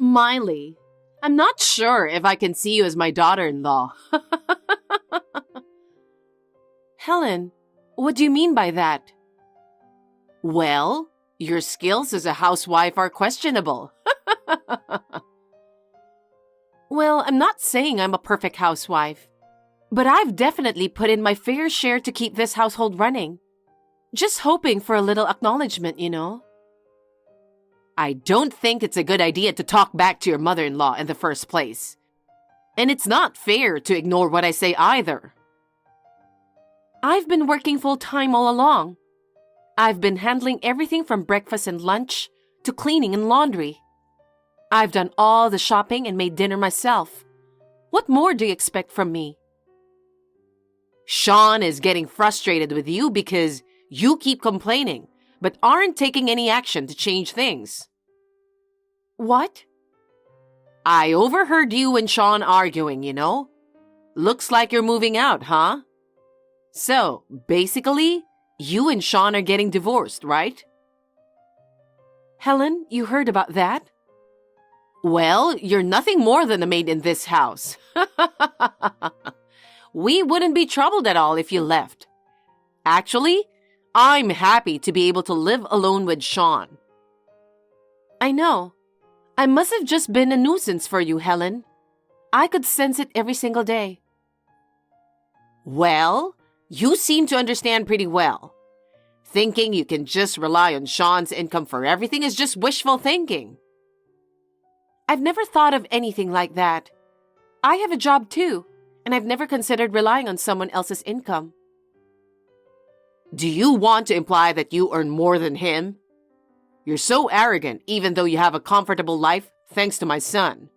Miley, I'm not sure if I can see you as my daughter-in-law. Helen, what do you mean by that? Well, your skills as a housewife are questionable. Well, I'm not saying I'm a perfect housewife, but I've definitely put in my fair share to keep this household running. Just hoping for a little acknowledgement, you know? I don't think it's a good idea to talk back to your mother-in-law in the first place. And it's not fair to ignore what I say either. I've been working full-time all along. I've been handling everything from breakfast and lunch to cleaning and laundry. I've done all the shopping and made dinner myself. What more do you expect from me? Sean is getting frustrated with you because you keep complaining, but aren't taking any action to change things. What? I overheard you and Sean arguing, you know? Looks like you're moving out, huh? So, basically, you and Sean are getting divorced, right? Helen, you heard about that? Well, you're nothing more than a maid in this house. We wouldn't be troubled at all if you left. Actually, I'm happy to be able to live alone with Sean. I know. I must have just been a nuisance for you, Helen. I could sense it every single day. Well, you seem to understand pretty well. Thinking you can just rely on Sean's income for everything is just wishful thinking. I've never thought of anything like that. I have a job too, and I've never considered relying on someone else's income. Do you want to imply that you earn more than him? You're so arrogant even though you have a comfortable life thanks to my son.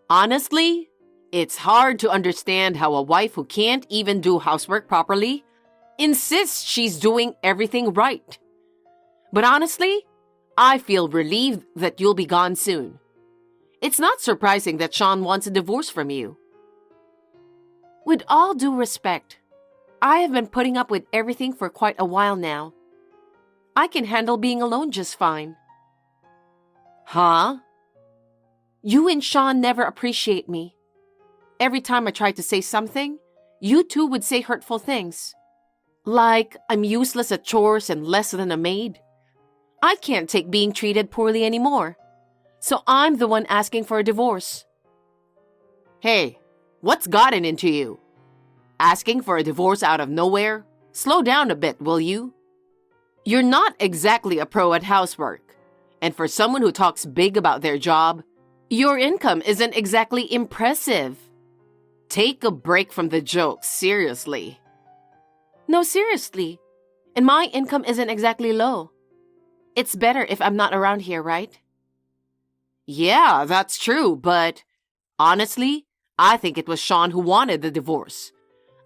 Honestly, it's hard to understand how a wife who can't even do housework properly insists she's doing everything right. But honestly, I feel relieved that you'll be gone soon. It's not surprising that Sean wants a divorce from you. With all due respect, I have been putting up with everything for quite a while now. I can handle being alone just fine. Huh? You and Sean never appreciate me. Every time I try to say something, you two would say hurtful things. Like I'm useless at chores and less than a maid. I can't take being treated poorly anymore. So I'm the one asking for a divorce. Hey, what's gotten into you? Asking for a divorce out of nowhere? Slow down a bit, will you? You're not exactly a pro at housework. And for someone who talks big about their job, your income isn't exactly impressive. Take a break from the jokes, seriously. No, seriously. And my income isn't exactly low. It's better if I'm not around here, right? Yeah, that's true, but honestly, I think it was Sean who wanted the divorce.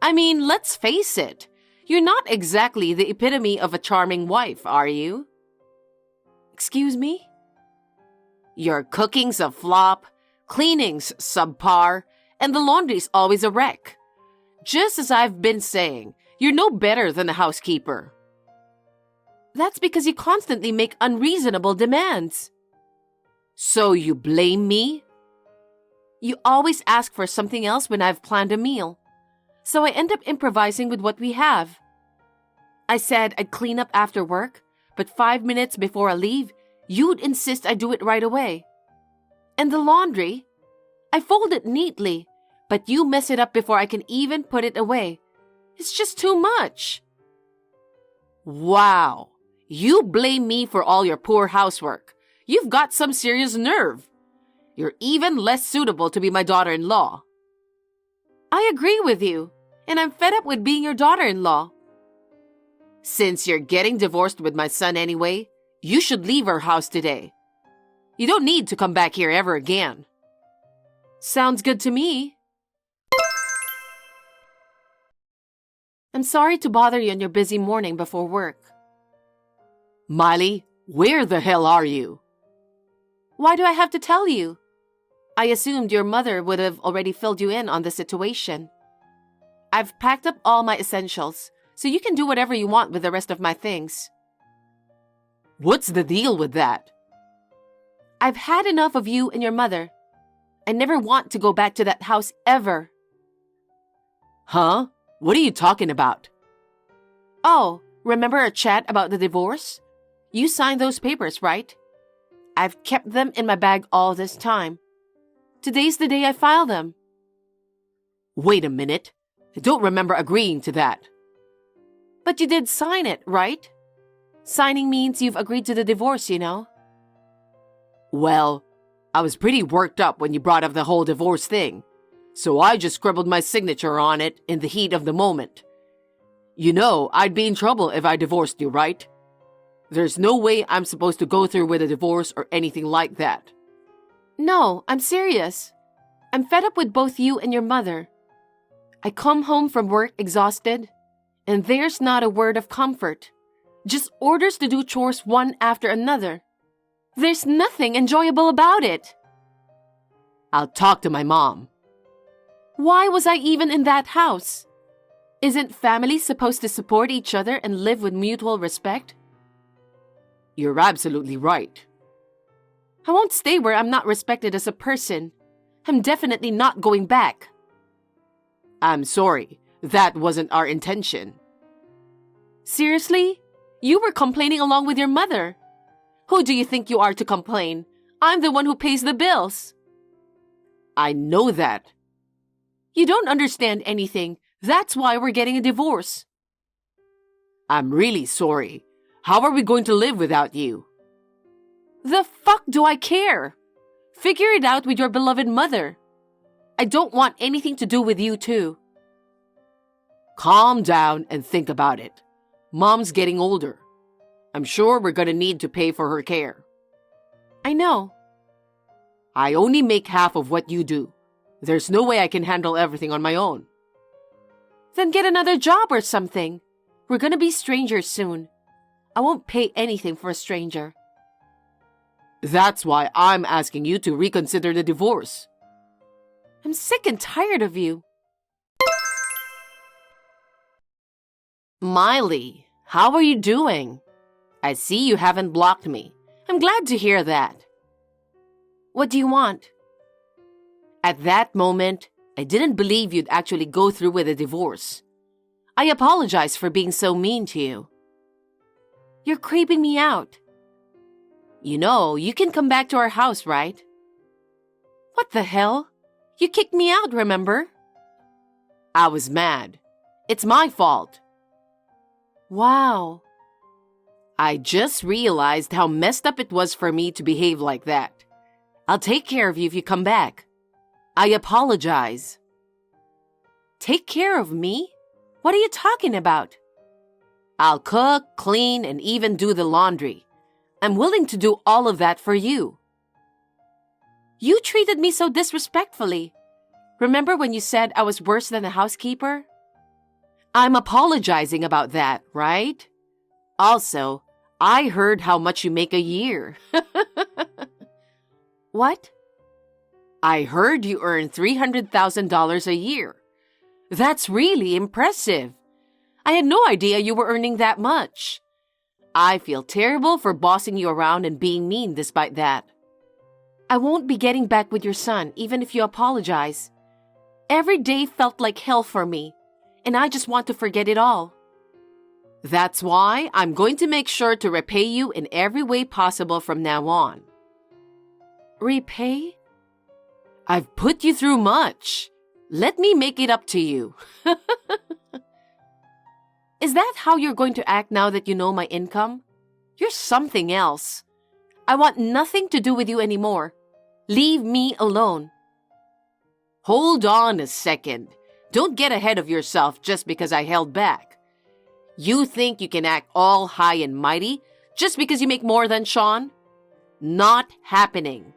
I mean, let's face it. You're not exactly the epitome of a charming wife, are you? Excuse me? Your cooking's a flop, cleaning's subpar, and the laundry's always a wreck. Just as I've been saying, you're no better than a housekeeper. That's because you constantly make unreasonable demands. So you blame me? You always ask for something else when I've planned a meal. So I end up improvising with what we have. I said I'd clean up after work, but 5 minutes before I leave, you'd insist I do it right away. And the laundry? I fold it neatly, but you mess it up before I can even put it away. It's just too much. Wow, you blame me for all your poor housework. You've got some serious nerve. You're even less suitable to be my daughter-in-law. I agree with you, and I'm fed up with being your daughter-in-law. Since you're getting divorced with my son anyway, you should leave our house today. You don't need to come back here ever again. Sounds good to me. I'm sorry to bother you on your busy morning before work. Miley, where the hell are you? Why do I have to tell you? I assumed your mother would have already filled you in on the situation. I've packed up all my essentials, so you can do whatever you want with the rest of my things. What's the deal with that? I've had enough of you and your mother. I never want to go back to that house ever. Huh? What are you talking about? Oh, remember our chat about the divorce? You signed those papers, right? I've kept them in my bag all this time. Today's the day I file them. Wait a minute. I don't remember agreeing to that. But you did sign it, right? Signing means you've agreed to the divorce, you know? Well, I was pretty worked up when you brought up the whole divorce thing, so I just scribbled my signature on it in the heat of the moment. You know, I'd be in trouble if I divorced you, right? There's no way I'm supposed to go through with a divorce or anything like that. No, I'm serious. I'm fed up with both you and your mother. I come home from work exhausted, and there's not a word of comfort. Just orders to do chores one after another. There's nothing enjoyable about it. I'll talk to my mom. Why was I even in that house? Isn't family supposed to support each other and live with mutual respect? You're absolutely right. I won't stay where I'm not respected as a person. I'm definitely not going back. I'm sorry. That wasn't our intention. Seriously? You were complaining along with your mother. Who do you think you are to complain? I'm the one who pays the bills. I know that. You don't understand anything. That's why we're getting a divorce. I'm really sorry. How are we going to live without you? The fuck do I care? Figure it out with your beloved mother. I don't want anything to do with you too. Calm down and think about it. Mom's getting older. I'm sure we're gonna need to pay for her care. I know. I only make half of what you do. There's no way I can handle everything on my own. Then get another job or something. We're gonna be strangers soon. I won't pay anything for a stranger. That's why I'm asking you to reconsider the divorce. I'm sick and tired of you. Miley, how are you doing? I see you haven't blocked me. I'm glad to hear that. What do you want? At that moment, I didn't believe you'd actually go through with a divorce. I apologize for being so mean to you. You're creeping me out. You know, you can come back to our house, right? What the hell? You kicked me out, remember? I was mad. It's my fault. Wow. I just realized how messed up it was for me to behave like that. I'll take care of you if you come back. I apologize. Take care of me? What are you talking about? I'll cook, clean, and even do the laundry. I'm willing to do all of that for you. You treated me so disrespectfully. Remember when you said I was worse than a housekeeper? I'm apologizing about that, right? Also, I heard how much you make a year. What? I heard you earn $300,000 a year. That's really impressive. I had no idea you were earning that much. I feel terrible for bossing you around and being mean despite that. I won't be getting back with your son, even if you apologize. Every day felt like hell for me, and I just want to forget it all. That's why I'm going to make sure to repay you in every way possible from now on. Repay? I've put you through much. Let me make it up to you. Is that how you're going to act now that you know my income? You're something else. I want nothing to do with you anymore. Leave me alone. Hold on a second. Don't get ahead of yourself just because I held back. You think you can act all high and mighty just because you make more than Sean? Not happening.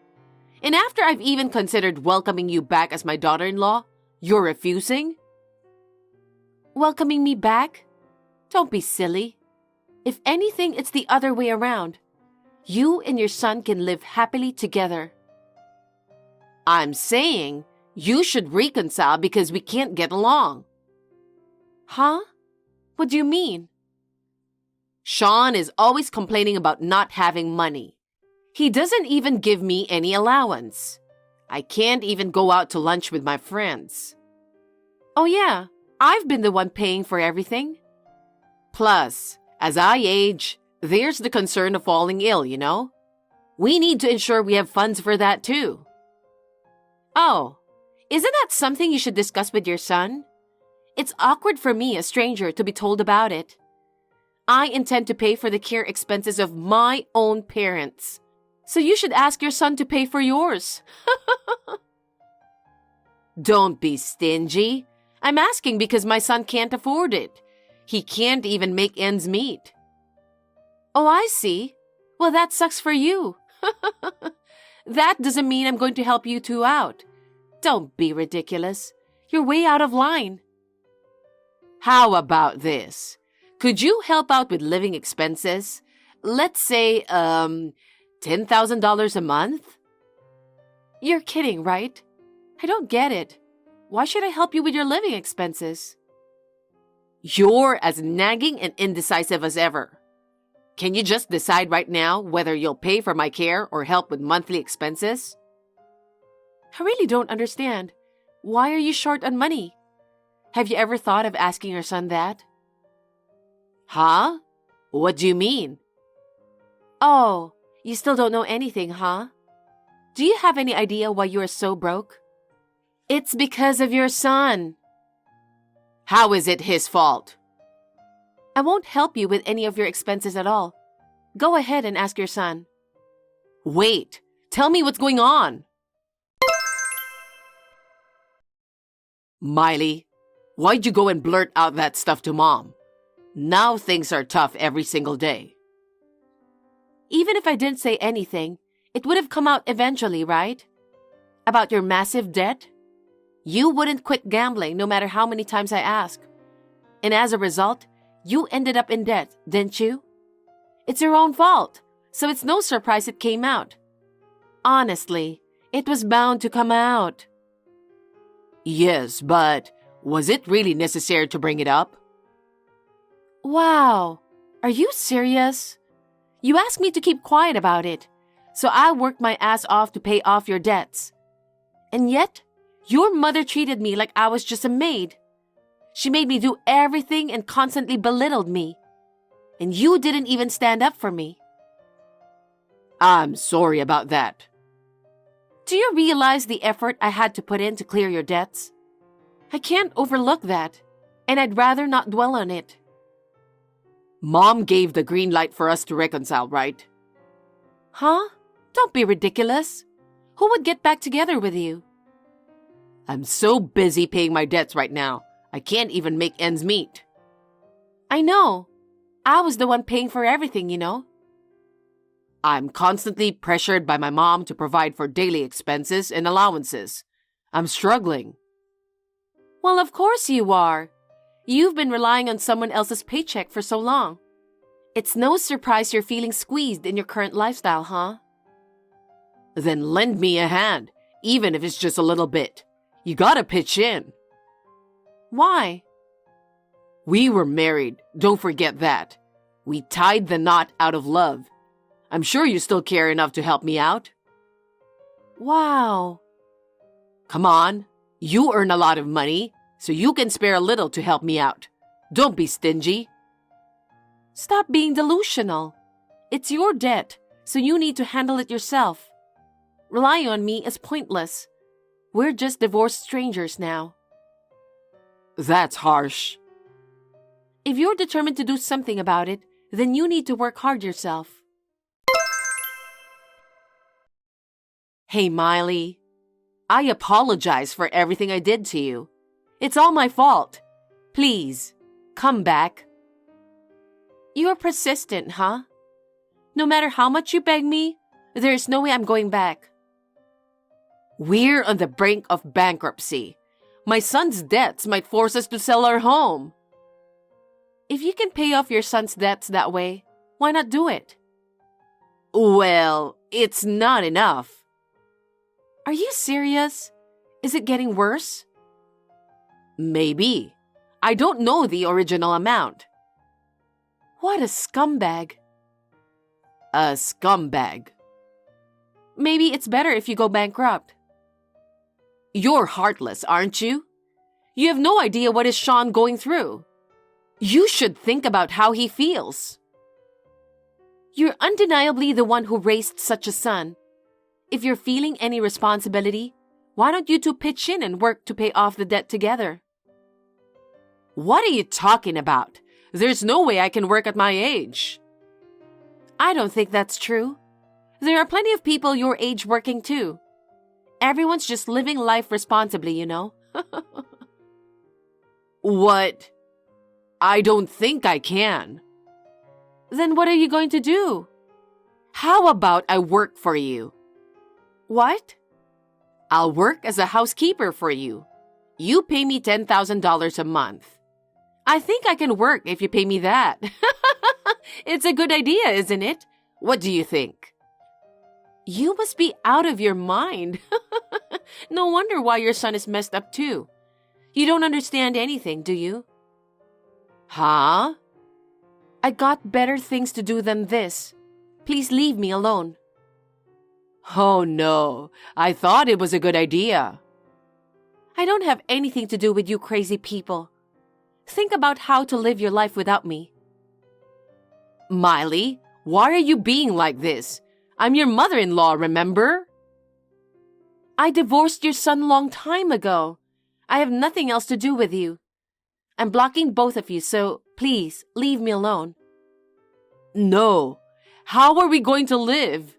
And after I've even considered welcoming you back as my daughter-in-law, you're refusing? Welcoming me back? Don't be silly. If anything, it's the other way around. You and your son can live happily together. I'm saying you should reconcile because we can't get along. Huh? What do you mean? Sean is always complaining about not having money. He doesn't even give me any allowance. I can't even go out to lunch with my friends. Oh yeah, I've been the one paying for everything. Plus, as I age, there's the concern of falling ill, you know? We need to ensure we have funds for that too. Oh, isn't that something you should discuss with your son? It's awkward for me, a stranger, to be told about it. I intend to pay for the care expenses of my own parents. So you should ask your son to pay for yours. Don't be stingy. I'm asking because my son can't afford it. He can't even make ends meet. Oh, I see. Well, that sucks for you. That doesn't mean I'm going to help you two out. Don't be ridiculous. You're way out of line. How about this? Could you help out with living expenses? Let's say, $10,000 a month? You're kidding, right? I don't get it. Why should I help you with your living expenses? You're as nagging and indecisive as ever. Can you just decide right now whether you'll pay for my care or help with monthly expenses? I really don't understand. Why are you short on money? Have you ever thought of asking your son that? Huh? What do you mean? Oh, you still don't know anything, huh? Do you have any idea why you are so broke? It's because of your son. How is it his fault? I won't help you with any of your expenses at all. Go ahead and ask your son. Wait, tell me what's going on. Miley, why'd you go and blurt out that stuff to Mom? Now things are tough every single day. Even if I didn't say anything, it would have come out eventually, right? About your massive debt? You wouldn't quit gambling no matter how many times I ask. And as a result, you ended up in debt, didn't you? It's your own fault, so it's no surprise it came out. Honestly, it was bound to come out. Yes, but was it really necessary to bring it up? Wow, are you serious? You asked me to keep quiet about it, so I worked my ass off to pay off your debts. And yet, your mother treated me like I was just a maid. She made me do everything and constantly belittled me. And you didn't even stand up for me. I'm sorry about that. Do you realize the effort I had to put in to clear your debts? I can't overlook that, and I'd rather not dwell on it. Mom gave the green light for us to reconcile, right? Huh? Don't be ridiculous. Who would get back together with you? I'm so busy paying my debts right now, I can't even make ends meet. I know. I was the one paying for everything, you know. I'm constantly pressured by my mom to provide for daily expenses and allowances. I'm struggling. Well, of course you are. You've been relying on someone else's paycheck for so long. It's no surprise you're feeling squeezed in your current lifestyle, huh? Then lend me a hand, even if it's just a little bit. You gotta pitch in. Why? We were married, don't forget that. We tied the knot out of love. I'm sure you still care enough to help me out. Wow. Come on, you earn a lot of money, so you can spare a little to help me out. Don't be stingy. Stop being delusional. It's your debt, so you need to handle it yourself. Relying on me is pointless. We're just divorced strangers now. That's harsh. If you're determined to do something about it, then you need to work hard yourself. Hey, Miley. I apologize for everything I did to you. It's all my fault. Please, come back. You're persistent, huh? No matter how much you beg me, there's no way I'm going back. We're on the brink of bankruptcy. My son's debts might force us to sell our home. If you can pay off your son's debts that way, why not do it? Well, it's not enough. Are you serious? Is it getting worse? Maybe. I don't know the original amount. What a scumbag. A scumbag. maybe it's better if you go bankrupt. You're heartless, aren't you? You have no idea what is Sean going through. You should think about how he feels. You're undeniably the one who raised such a son. If you're feeling any responsibility, why don't you two pitch in and work to pay off the debt together? What are you talking about? There's no way I can work at my age. I don't think that's true. There are plenty of people your age working too. Everyone's just living life responsibly, you know. What? I don't think I can. Then what are you going to do? How about I work for you? What? I'll work as a housekeeper for you. You pay me $10,000 a month. I think I can work if you pay me that. It's a good idea, isn't it? What do you think? You must be out of your mind. No wonder why your son is messed up too. You don't understand anything, do you? Huh? I got better things to do than this. Please leave me alone. Oh no, I thought it was a good idea. I don't have anything to do with you crazy people. Think about how to live your life without me. Miley, why are you being like this? I'm your mother-in-law, remember? I divorced your son long time ago. I have nothing else to do with you. I'm blocking both of you, so please leave me alone. No. How are we going to live?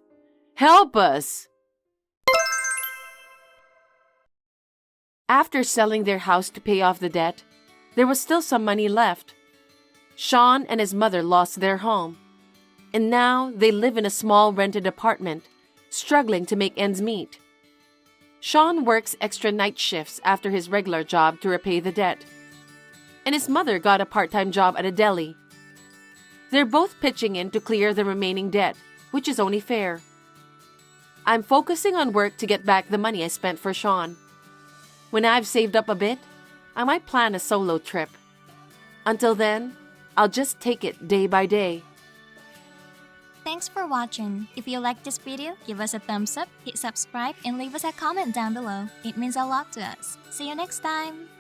Help us. After selling their house to pay off the debt, there was still some money left. Sean and his mother lost their home, and now they live in a small rented apartment, struggling to make ends meet. Sean works extra night shifts after his regular job to repay the debt, and his mother got a part-time job at a deli. They're both pitching in to clear the remaining debt, which is only fair. I'm focusing on work to get back the money I spent for Sean. When I've saved up a bit, I might plan a solo trip. Until then, I'll just take it day by day. Thanks for watching. If you liked this video, give us a thumbs up, hit subscribe, and leave us a comment down below. It means a lot to us. See you next time!